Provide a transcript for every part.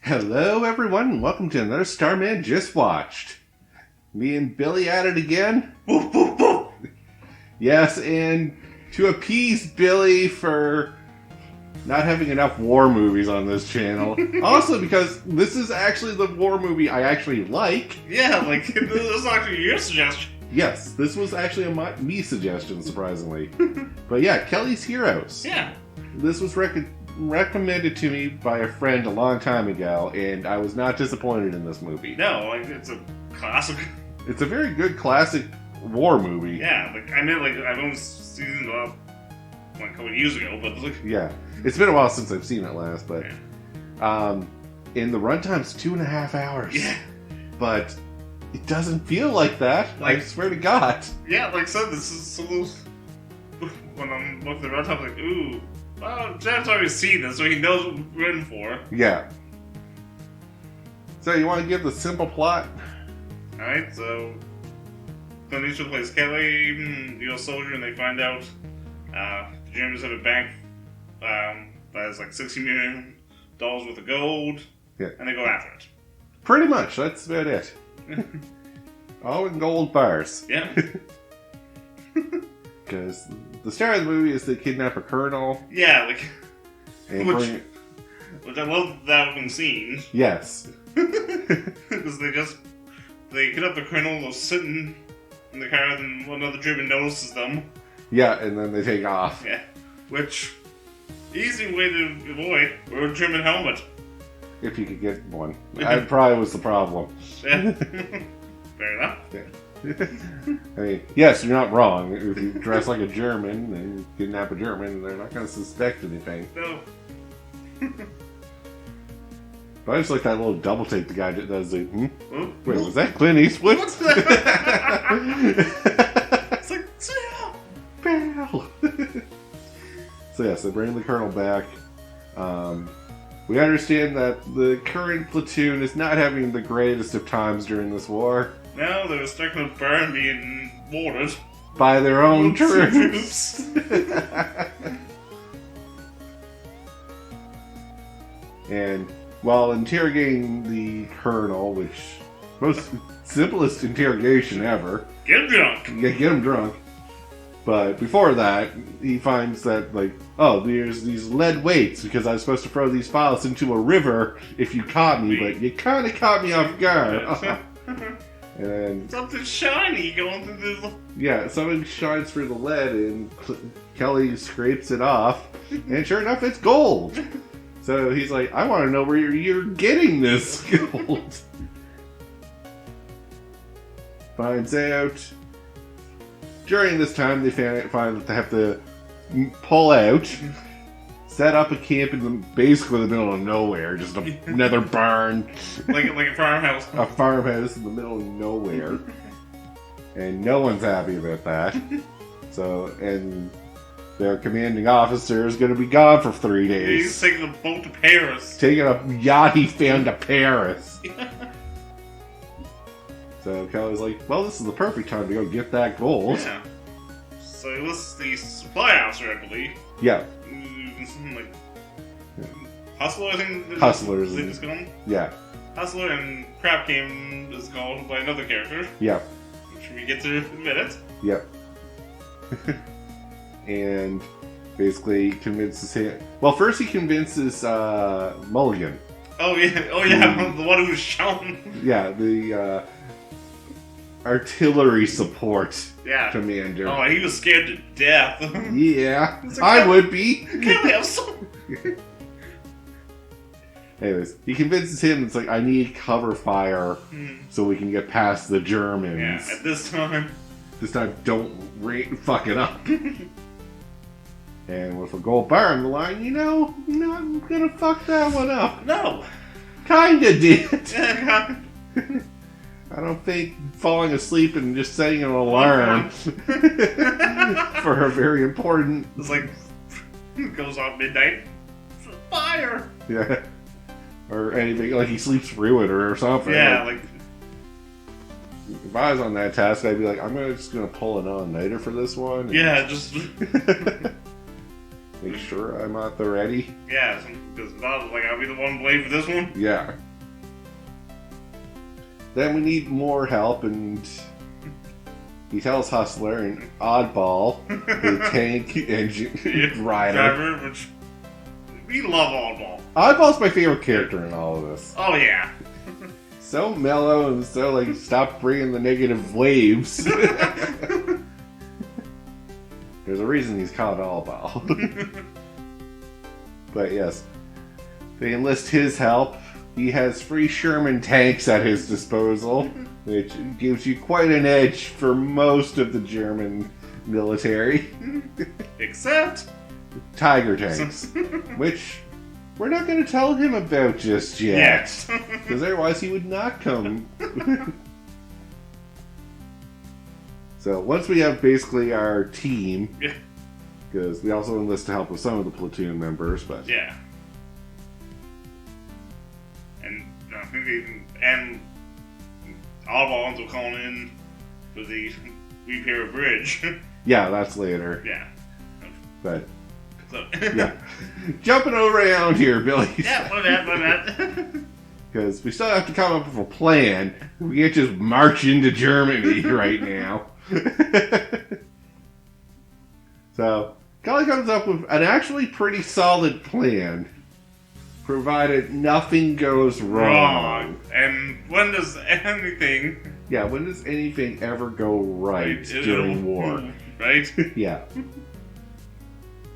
Hello, everyone, and welcome to another Starman Just Watched. Me and Billy at it again. Woof, woof, woof. Yes, and to appease Billy for not having enough war movies on this channel. Also, because this is actually the war movie I actually like. Yeah, like, this was actually your suggestion. Yes, this was actually a me suggestion, surprisingly. But yeah, Kelly's Heroes. Yeah. This was recommended to me by a friend a long time ago, and I was not disappointed in this movie. No, like, it's a classic. It's a very good classic war movie. Yeah, like, I meant, like, I've only seen it like a couple of years ago, but, like... Yeah. It's been a while since I've seen it last, but... Yeah. And the runtime's 2.5 hours. Yeah. But it doesn't feel like that. Like, I swear to God. Yeah, like I said, this is a little... When I'm looking at the runtime, I'm like, ooh... Well, Jeff's already seen this, so he knows what we're in for. Yeah. So, you want to give the simple plot? Alright, so... Clint Eastwood plays Kelly, U.S. soldier, and they find out the Germans have a bank that has like $60 million worth of gold, yeah. And they go after it. Pretty much, that's about it. All in gold bars. Yeah. Because the star of the movie is they kidnap a colonel. Yeah, like... Which I love that opening scene. Yes. Because they kidnap the colonel, they're sitting in the car, and one other German notices them. Yeah, and then they take off. Yeah. Which, easy way to avoid, or a German helmet. If you could get one. That probably was the problem. Yeah. Fair enough. Yeah. I mean, yes, you're not wrong. If you dress like a German and kidnap a German, they're not going to suspect anything. No. But I just like that little double take the guy does. Like, Oh. Wait, was that Clint Eastwood? What's that? It's like, Bell. So yes, they bring the colonel back. We understand that the current platoon is not having the greatest of times during this war. now they're stuck in a barn being watered. By their own troops. And while interrogating the colonel, which most simplest interrogation ever. Get drunk. Yeah, get him drunk. But before that, he finds that, like, oh, there's these lead weights because I was supposed to throw these files into a river if you caught me, but you kind of caught me off guard. And something shiny going through the... Yeah, something shines through the lead, and Kelly scrapes it off, and sure enough, it's gold. So he's like, I want to know where you're getting this gold. Finds out. During this time, they find that they have to pull out, set up a camp in basically the middle of nowhere, just another barn. like a farmhouse. A farmhouse in the middle of nowhere. And no one's happy about that. So, and their commanding officer is going to be gone for 3 days. He's taking a boat to Paris. Taking a yacht he found to Paris. So Kelly's like, well, this is the perfect time to go get that gold. Yeah. So he lists the supply officer, I believe. Yeah. Like, Hustler, I think. Hustlers. Is called. Yeah. Hustler and Crap Game is called by another character. Yeah. Which we get to in a minute. Yep. And basically convinces him. Well, first he convinces Mulligan. Oh yeah, the one who was shown. Yeah, the artillery support commander. Oh, he was scared to death. Yeah, like, I would be. Can't we have some? Anyways, he convinces him it's like, I need cover fire so we can get past the Germans. Yeah, at this time. This time, don't fuck it up. And with a gold bar on the line, I'm not gonna fuck that one up. No. Kinda did. Yeah, I don't think falling asleep and just setting an alarm for a very important... It's like, it goes off midnight. Fire! Yeah. Or anything, like he sleeps through it or something. Yeah, like... If I was on that task, I'd be like, I'm just gonna pull an all-nighter for this one. Yeah, just... Make sure I'm at the ready. Yeah, because I'll be the one blamed for this one. Yeah. Then we need more help, and he tells Hustler and Oddball, the tank engine rider. Which we love Oddball. Oddball's my favorite character in all of this. Oh yeah. So mellow and so like stop bringing the negative waves. There's a reason he's called Oddball. But yes, they enlist his help. He has free Sherman tanks at his disposal, which gives you quite an edge for most of the German military. Except Tiger tanks, which we're not going to tell him about just yet, because otherwise he would not come. So once we have basically our team, because we also enlist to help with some of the platoon members, but yeah. And Oddball ends up calling in for the repair of bridge. Yeah, that's later. Yeah. But So. yeah, jumping around here, Billy. Yeah, my bad. Because we still have to come up with a plan. We can't just march into Germany right now. So Kelly comes up with an actually pretty solid plan, provided nothing goes wrong. And when does anything... Yeah, when does anything ever go right during war? Right? Yeah.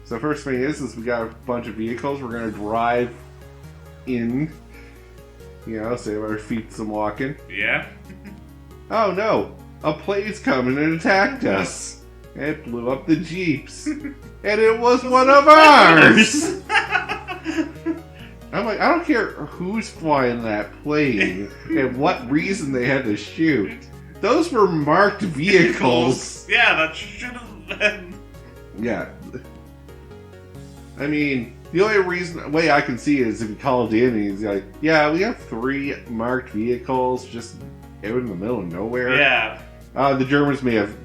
So first thing is we got a bunch of vehicles. We're going to drive in, save our feet some walking. Yeah. Oh no, a plane's coming and attacked us. It blew up the Jeeps. And it was one of ours! I'm like, I don't care who's flying that plane and what reason they had to shoot. Those were marked vehicles. Yeah, that should have been. Yeah. I mean, the only way I can see it is if he called in and he's like, yeah, we have 3 marked vehicles just out in the middle of nowhere. Yeah. The Germans may have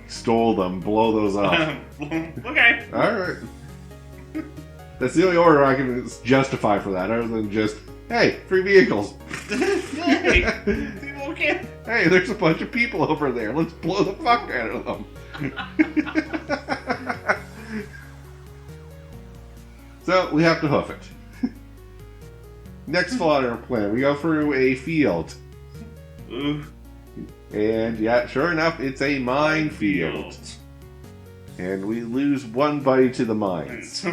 stole them, blow those up. Okay. Alright. That's the only order I can justify for that, other than just, hey, 3 vehicles. Hey, okay. Hey, there's a bunch of people over there. Let's blow the fuck out of them. So, we have to hoof it. Next flight on our plan, we go through a field. Ooh. And, yeah, sure enough, it's a minefield. And we lose one buddy to the mines.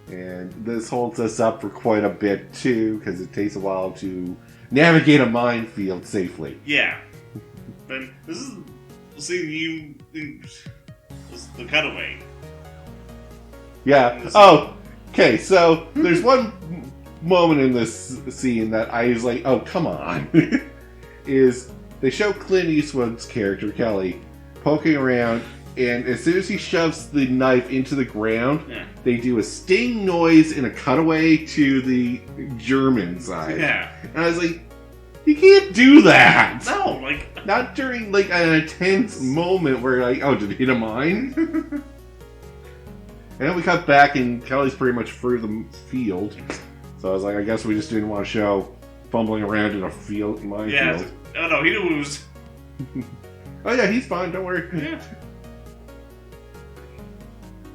And this holds us up for quite a bit, too, because it takes a while to navigate a minefield safely. Yeah. But this is... See, this is the cutaway. Yeah. Oh, okay, so there's one moment in this scene that I was like, oh, come on. Is they show Clint Eastwood's character, Kelly, poking around, and as soon as he shoves the knife into the ground, they do a sting noise in a cutaway to the German side. Yeah. And I was like, you can't do that! No, Not during, an intense moment where, oh, did it hit a mine? And then we cut back, and Kelly's pretty much through the field. So I was like, I guess we just didn't want to show fumbling around in a minefield. Yeah. Oh, no, he was... Oh, yeah, he's fine, don't worry. Yeah.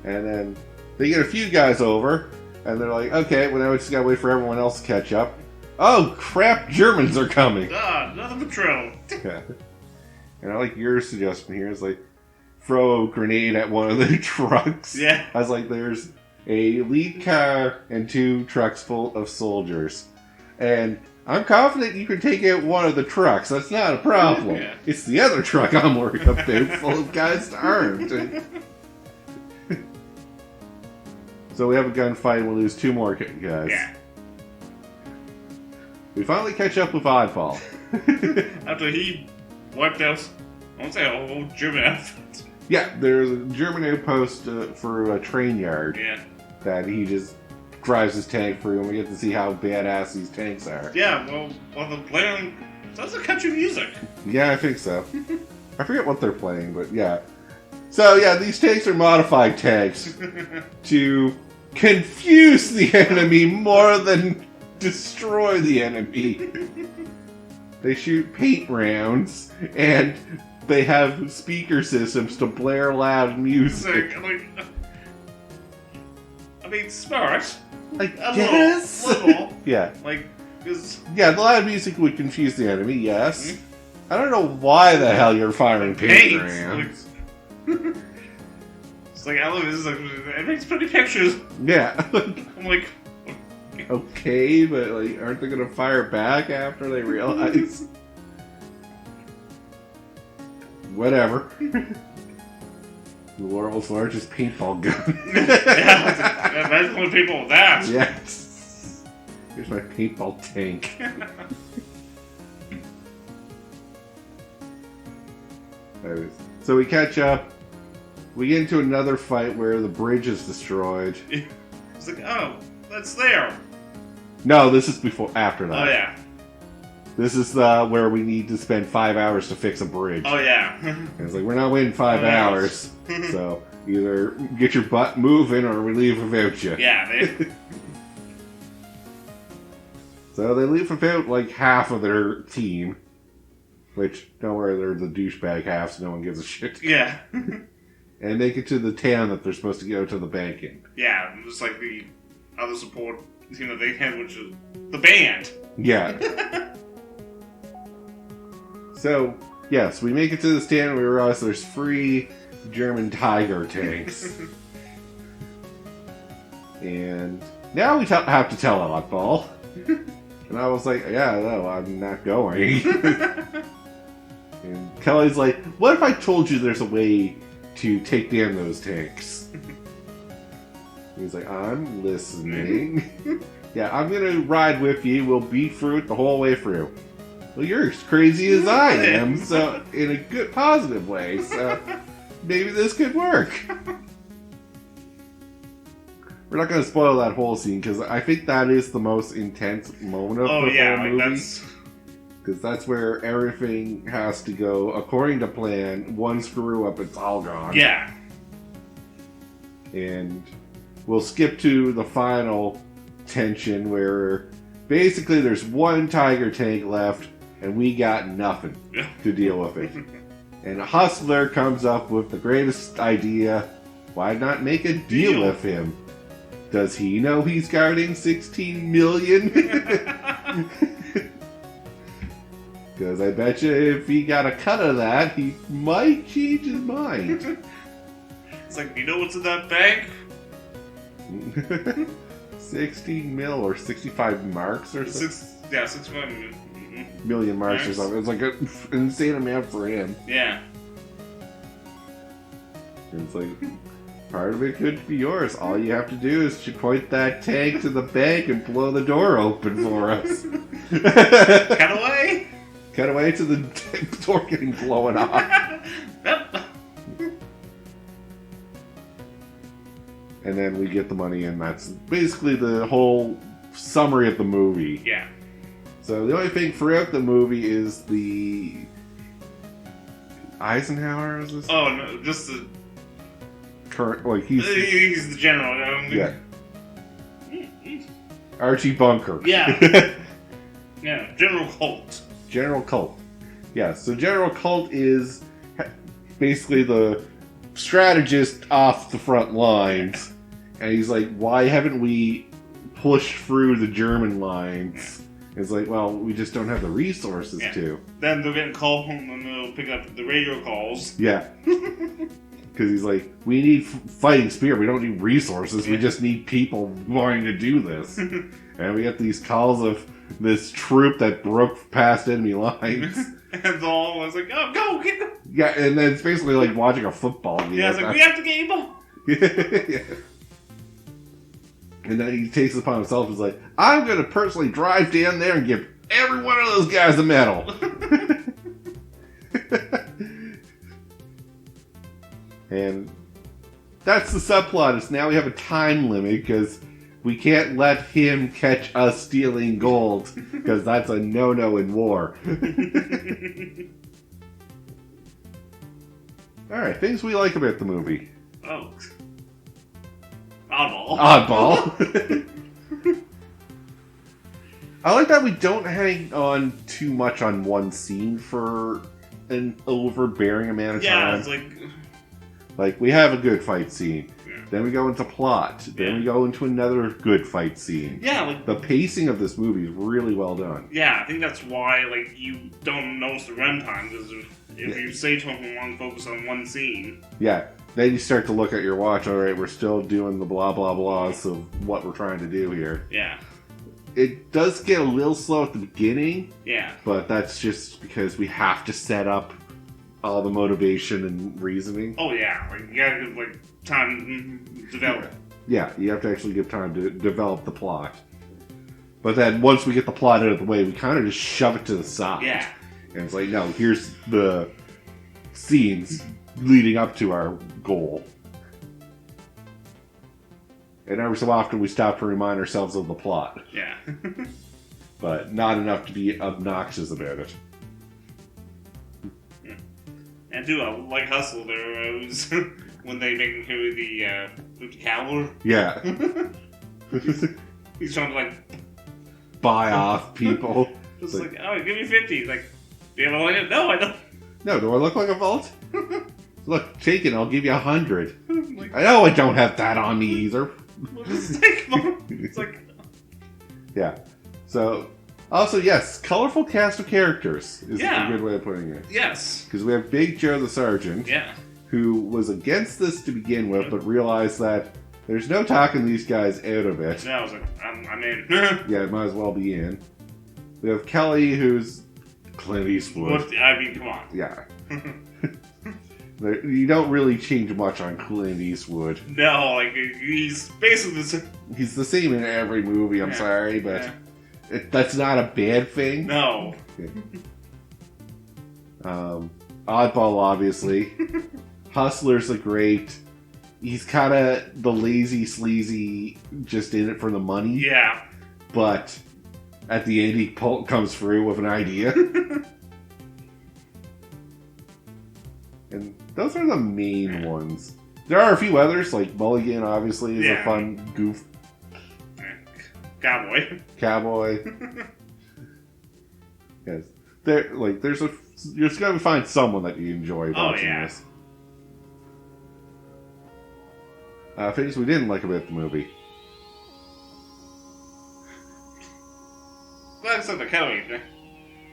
And then they get a few guys over, and they're like, okay, well, now we just gotta wait for everyone else to catch up. Oh, crap, Germans are coming! Another patrol! Yeah. And I like your suggestion here, is throw a grenade at one of the trucks. Yeah. I was like, there's a lead car and 2 trucks full of soldiers. And I'm confident you can take out one of the trucks. That's not a problem. Yeah. It's the other truck I'm worried about, full of guys armed. So we have a gunfight and we lose 2 more guys. Yeah. We finally catch up with Oddball. After he wiped out, I won't say a whole German outfit. Yeah, there's a German outpost for a train yard. Yeah. That he just drives his tank through, and we get to see how badass these tanks are. Yeah, well the playing sounds like country music. Yeah, I think so. I forget what they're playing, but yeah. So yeah, these tanks are modified tanks to confuse the enemy more than destroy the enemy. They shoot paint rounds, and they have speaker systems to blare loud music. I mean, smart. Like, A yes! little. Yeah. Like, because... Yeah, the loud music would confuse the enemy, yes. I don't know why the hell you're firing paint rounds. It's like, I love this. Like, it makes pretty pictures. Yeah. I'm like... Okay, but like, aren't they gonna fire back after they realize? Whatever. The world's largest paintball gun. Yeah, imagine pulling people with that. Yes. Here's my paintball tank. Anyways, so we catch up. We get into another fight where the bridge is destroyed. It's like, oh, that's there. No, this is after that. Oh yeah. This is where we need to spend 5 hours to fix a bridge. Oh yeah. And it's like, we're not waiting 5 hours. So either get your butt moving or we leave without you. Yeah. So they leave without like half of their team. Which, don't worry, they're the douchebag half, so no one gives a shit. Yeah. And make it to the town that they're supposed to go to the bank in. Yeah, just like the other support team that they had, which is the band. Yeah. So, yes, we make it to this town and we realize there's free German Tiger tanks. And now we have to tell Oddball. And I was like, yeah, no, I'm not going. And Kelly's like, what if I told you there's a way to take down those tanks? He's like, I'm listening. Yeah, I'm gonna ride with you. We'll beat through it the whole way through. Well, you're as crazy as I am, so in a good, positive way. So maybe this could work. We're not gonna spoil that whole scene because I think that is the most intense moment of the whole movie. Because that's where everything has to go according to plan. One screw up, it's all gone. Yeah. And we'll skip to the final tension where basically there's one Tiger tank left and we got nothing to deal with it. And a hustler comes up with the greatest idea. Why not make a deal with him? Does he know he's guarding 16 million? Because I bet you if he got a cut of that, he might change his mind. It's like, you know what's in that bag? 16 mil or 65 marks or something? 65 million marks or something. It's like an insane amount for him. Yeah. And it's like, part of it could be yours. All you have to do is to point that tank to the bank and blow the door open for us. Cut away? Cut away to the door getting blown off. And then we get the money, and that's basically the whole summary of the movie. Yeah. So the only thing throughout the movie is the Eisenhower. Is this? Oh no, just the current. Like he's the general. Yeah. Archie Bunker. Yeah. Yeah. General Colt. General Colt. Yeah. So General Colt is basically the strategist off the front lines, and he's like, "Why haven't we pushed through the German lines?" It's like, well, we just don't have the resources to. Then they'll get a call and they'll pick up the radio calls. Yeah. Because he's like, we need fighting spirit. We don't need resources. We just need people wanting to do this. And we get these calls of this troop that broke past enemy lines. And the all was like, oh, go, get them. Yeah, and then it's basically like watching a football game. Yeah, it's like, we have to get you ball. Yeah. And then he takes it upon himself and is like, I'm going to personally drive down there and give every one of those guys a medal. And that's the subplot. Is now we have a time limit because we can't let him catch us stealing gold because that's a no-no in war. Alright, things we like about the movie. Oh. Oddball. Oddball. I like that we don't hang on too much on one scene for an overbearing amount of time. Yeah, it's like... Like, we have a good fight scene. Yeah. Then we go into plot. Then we go into another good fight scene. Yeah, like... The pacing of this movie is really well done. Yeah, I think that's why, like, you don't notice the runtime, because if you say to them, want to focus on one scene... Yeah, then you start to look at your watch, alright, we're still doing the blah blah blahs of what we're trying to do here. Yeah. It does get a little slow at the beginning. Yeah. But that's just because we have to set up all the motivation and reasoning. Oh, yeah. Like, you gotta give, like, time to develop. Yeah, you have to actually give time to develop the plot. But then once we get the plot out of the way, we kind of just shove it to the side. Yeah. And it's like, no, here's the scenes leading up to our goal. And every so often we stop to remind ourselves of the plot. Yeah. But not enough to be obnoxious about it. And too, like Hustle, there was when they make him carry the cowler. Yeah. He's trying to, like... Buy off people. Just like, oh, give me 50. He's like, do you have a line? No, I don't. No, do I look like a vault? Look, take it, I'll give you 100. Like, I know I don't have that on me either. well, just take them. It's like... Yeah. So, also, yes, colorful cast of characters is Yeah. a good way of putting it. Yes. Because we have Big Joe the Sergeant, Yeah. who was against this to begin with, but realized that there's no talking these guys out of it. Yeah, I was like, I'm in. Yeah, it might as well be in. We have Kelly, who's Clint Eastwood. What, I mean, come on. Yeah. You don't really change much on Clint Eastwood. No, like, he's basically the same. He's the same in every movie, I'm Yeah. sorry, but Yeah. that's not a bad thing. No. Oddball, obviously. Hustler's a great. He's kind of the lazy, sleazy, just in it for the money. Yeah. But at the end, he comes through with an idea. And those are the main ones. There are a few others, like Mulligan, obviously, is a fun goof. Cowboy. Cowboy. Yes. There's you're just going to find someone that you enjoy watching this. Things we didn't like about the movie. Well, except the cutaway.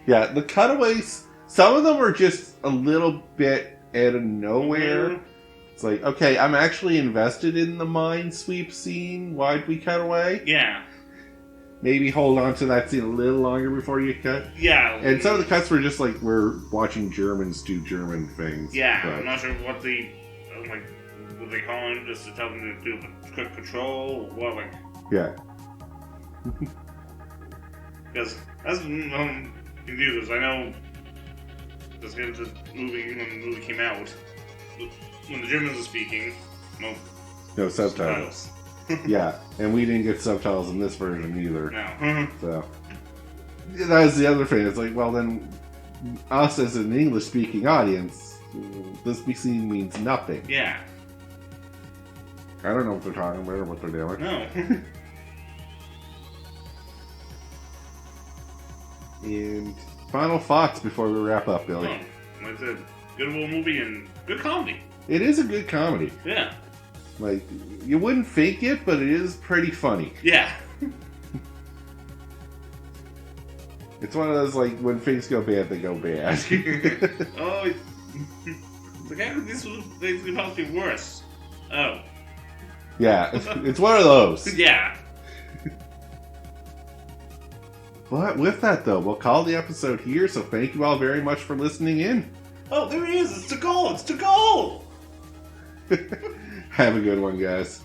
Yeah, the cutaways, some of them are just a little bit out of nowhere. Mm-hmm. It's like, okay, I'm actually invested in the mine sweep scene. Why'd we cut away? Yeah. Maybe hold on to that scene a little longer before you cut. Yeah. And some of the cuts were just like, we're watching Germans do German things. Yeah, but I'm not sure what the, like, what they call him, just to tell them to do the quick patrol, or what, like, yeah. because that's, confused, I know, let's get into the movie, when the movie came out, when the Germans were speaking, No subtitles. Yeah, and we didn't get subtitles in this version either. No. So, that was the other thing. It's like, well, then, us as an English-speaking audience, this scene means nothing. Yeah. I don't know what they're talking about or what they're doing. No. And final thoughts before we wrap up, Billy. Like I said, good old movie and good comedy. It is a good comedy. Yeah. Like, you wouldn't think it, but it is pretty funny. Yeah. It's one of those, like, when things go bad, they go bad. Oh, like, how could this could possibly be worse? Oh. Yeah, it's one of those. Yeah. But with that, though, we'll call the episode here, so thank you all very much for listening in. Oh, there he is! It's to goal! It's to goal! Have a good one, guys.